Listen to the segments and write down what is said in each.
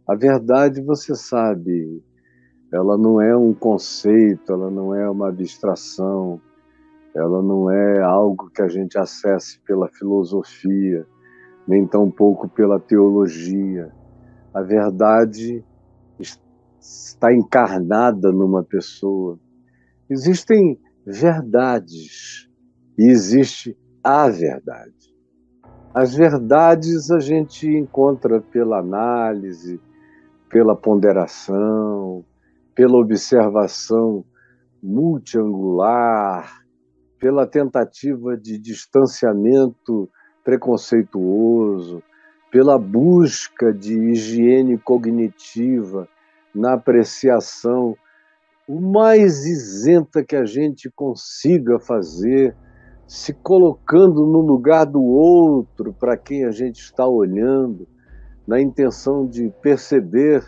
A verdade, você sabe, ela não é um conceito, ela não é uma abstração, ela não é algo que a gente acesse pela filosofia, nem tampouco pela teologia. A verdade está encarnada numa pessoa. Existem verdades e existe a verdade. As verdades a gente encontra pela análise, pela ponderação, pela observação multiangular, pela tentativa de distanciamento preconceituoso, pela busca de higiene cognitiva na apreciação o mais isenta que a gente consiga fazer, se colocando no lugar do outro para quem a gente está olhando, na intenção de perceber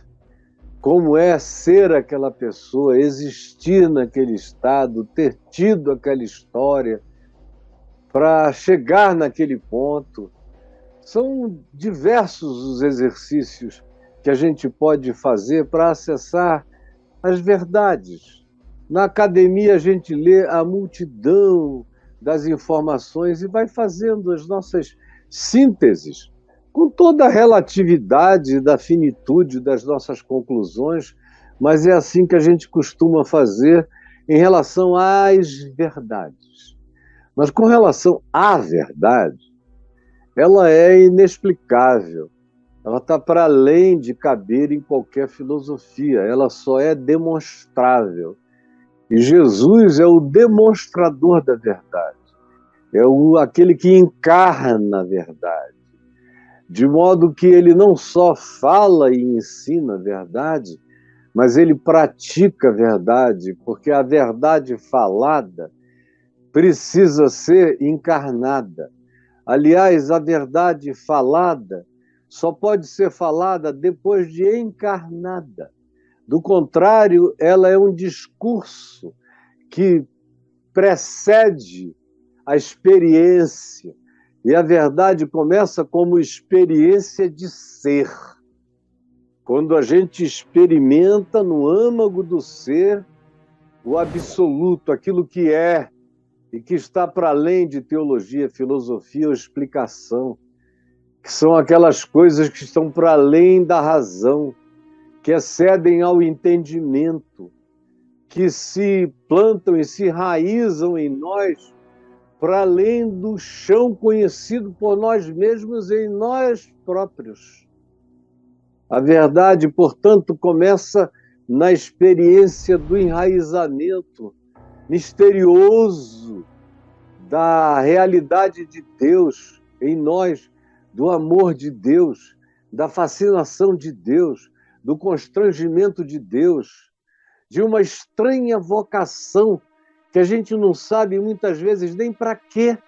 como é ser aquela pessoa, existir naquele estado, ter tido aquela história, para chegar naquele ponto. São diversos os exercícios que a gente pode fazer para acessar as verdades. Na academia, a gente lê a multidão das informações e vai fazendo as nossas sínteses, com toda a relatividade da finitude das nossas conclusões, mas é assim que a gente costuma fazer em relação às verdades. Mas com relação à verdade, ela é inexplicável. Ela está para além de caber em qualquer filosofia, ela só é demonstrável. E Jesus é o demonstrador da verdade, aquele que encarna a verdade, de modo que ele não só fala e ensina a verdade, mas ele pratica a verdade, porque a verdade falada precisa ser encarnada. Aliás, a verdade falada só pode ser falada depois de encarnada. Do contrário, ela é um discurso que precede a experiência. E a verdade começa como experiência de ser. Quando a gente experimenta no âmago do ser o absoluto, aquilo que é e que está para além de teologia, filosofia ou explicação, que são aquelas coisas que estão para além da razão, que excedem ao entendimento, que se plantam e se enraizam em nós para além do chão conhecido por nós mesmos e em nós próprios. A verdade, portanto, começa na experiência do enraizamento misterioso da realidade de Deus em nós, do amor de Deus, da fascinação de Deus, do constrangimento de Deus, de uma estranha vocação que a gente não sabe muitas vezes nem para quê,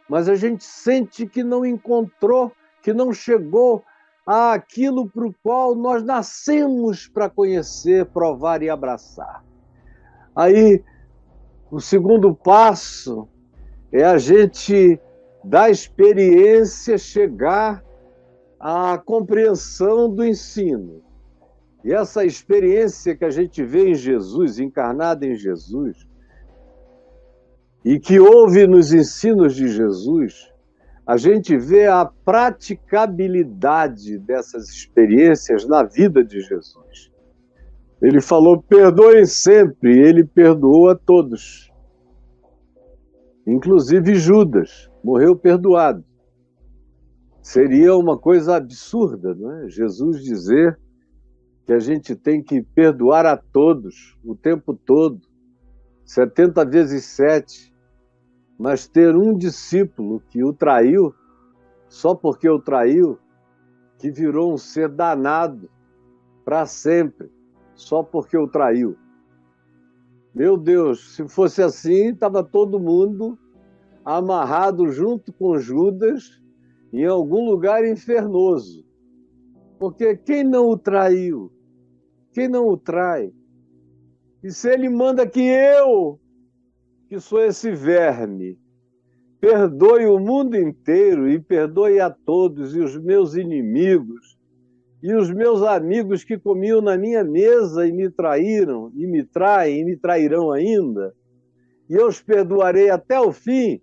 mas a gente sente que não encontrou, que não chegou àquilo para o qual nós nascemos para conhecer, provar e abraçar. Aí, o segundo passo é a gente, da experiência, chegar à compreensão do ensino. E essa experiência que a gente vê em Jesus, encarnada em Jesus, e que houve nos ensinos de Jesus, a gente vê a praticabilidade dessas experiências na vida de Jesus. Ele falou, perdoem sempre, ele perdoou a todos. Inclusive Judas, morreu perdoado. Seria uma coisa absurda, não é? Jesus dizer que a gente tem que perdoar a todos, o tempo todo, 70 vezes 7, mas ter um discípulo que o traiu, só porque o traiu, que virou um ser danado para sempre, só porque o traiu. Meu Deus, se fosse assim, estava todo mundo amarrado junto com Judas em algum lugar infernoso. Porque quem não o traiu? Quem não o trai? E se ele manda que eu, que sou esse verme, perdoe o mundo inteiro e perdoe a todos e os meus inimigos e os meus amigos que comiam na minha mesa e me traíram, e me traem, e me trairão ainda, e eu os perdoarei até o fim.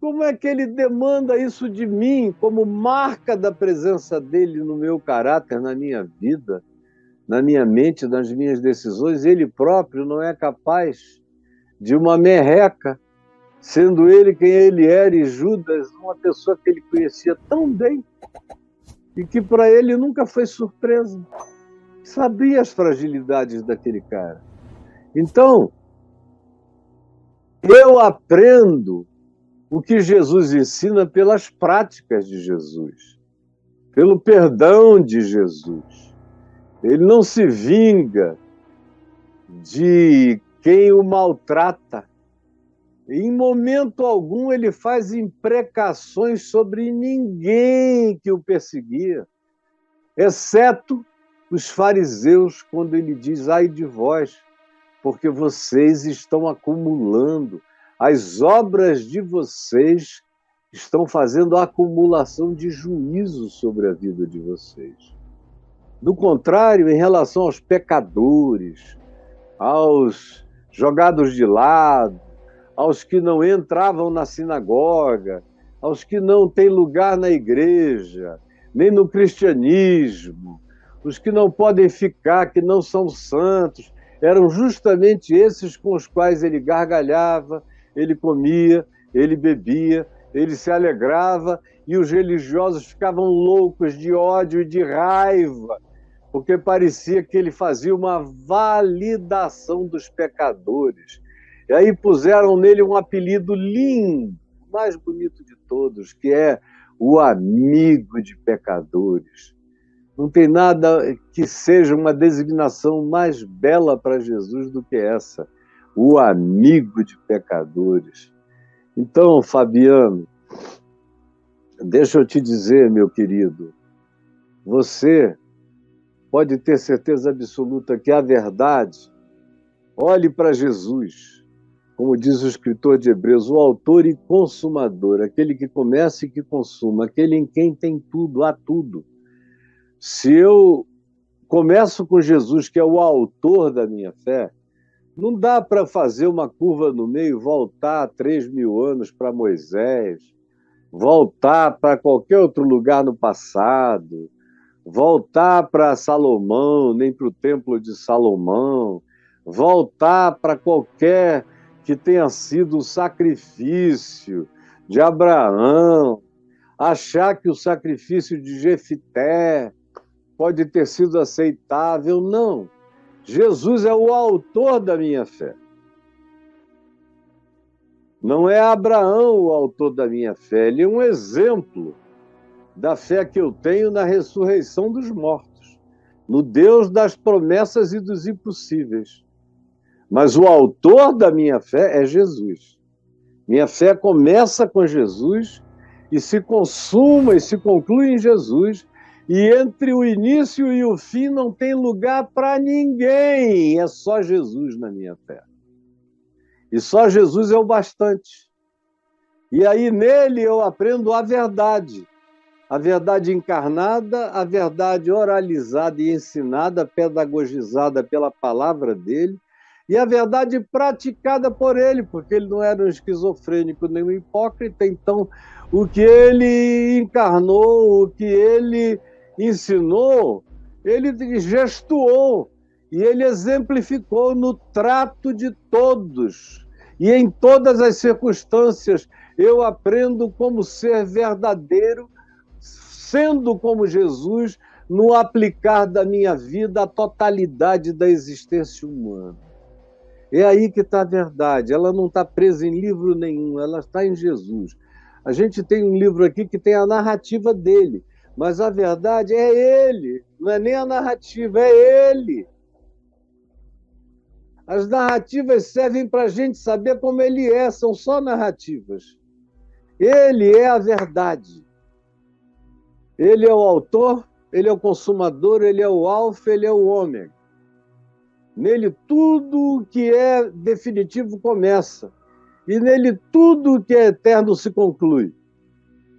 Como é que ele demanda isso de mim, como marca da presença dele no meu caráter, na minha vida, na minha mente, nas minhas decisões? Ele próprio não é capaz de uma merreca, sendo ele quem ele era, e Judas, uma pessoa que ele conhecia tão bem, e que para ele nunca foi surpresa. Sabia as fragilidades daquele cara. Então, eu aprendo o que Jesus ensina pelas práticas de Jesus, pelo perdão de Jesus. Ele não se vinga de quem o maltrata. Em momento algum ele faz imprecações sobre ninguém que o perseguia, exceto os fariseus, quando ele diz: ai de vós, porque vocês estão acumulando, as obras de vocês estão fazendo a acumulação de juízo sobre a vida de vocês. Do contrário, em relação aos pecadores, aos jogados de lado, aos que não entravam na sinagoga, aos que não têm lugar na igreja, nem no cristianismo, os que não podem ficar, que não são santos, eram justamente esses com os quais ele gargalhava, ele comia, ele bebia, ele se alegrava, e os religiosos ficavam loucos de ódio e de raiva, porque parecia que ele fazia uma validação dos pecadores. E aí puseram nele um apelido lindo, o mais bonito de todos, que é o amigo de pecadores. Não tem nada que seja uma designação mais bela para Jesus do que essa, o amigo de pecadores. Então, Fabiano, deixa eu te dizer, meu querido, você pode ter certeza absoluta que a verdade, olhe para Jesus, como diz o escritor de Hebreus, o autor e consumador, aquele que começa e que consuma, aquele em quem tem tudo, há tudo. Se eu começo com Jesus, que é o autor da minha fé, não dá para fazer uma curva no meio, voltar 3.000 anos para Moisés, voltar para qualquer outro lugar no passado, voltar para Salomão, nem para o templo de Salomão, voltar para qualquer que tenha sido o sacrifício de Abraão, achar que o sacrifício de Jefité pode ter sido aceitável. Não. Jesus é o autor da minha fé. Não é Abraão o autor da minha fé, ele é um exemplo da fé que eu tenho na ressurreição dos mortos, no Deus das promessas e dos impossíveis. Mas o autor da minha fé é Jesus. Minha fé começa com Jesus e se consuma e se conclui em Jesus, e entre o início e o fim não tem lugar para ninguém, é só Jesus na minha fé. E só Jesus é o bastante. E aí nele eu aprendo a verdade encarnada, a verdade oralizada e ensinada, pedagogizada pela palavra dele, e a verdade praticada por ele, porque ele não era um esquizofrênico nem um hipócrita. Então, o que ele encarnou, o que ele ensinou, ele gestuou e ele exemplificou no trato de todos. E em todas as circunstâncias eu aprendo como ser verdadeiro, sendo como Jesus, no aplicar da minha vida a totalidade da existência humana. É aí que está a verdade. Ela não está presa em livro nenhum, ela está em Jesus. A gente tem um livro aqui que tem a narrativa dele, mas a verdade é ele, não é nem a narrativa, é ele. As narrativas servem para a gente saber como ele é, são só narrativas. Ele é a verdade. Ele é o autor, ele é o consumador, ele é o alfa, ele é o ômega. Nele tudo que é definitivo começa. E nele tudo que é eterno se conclui.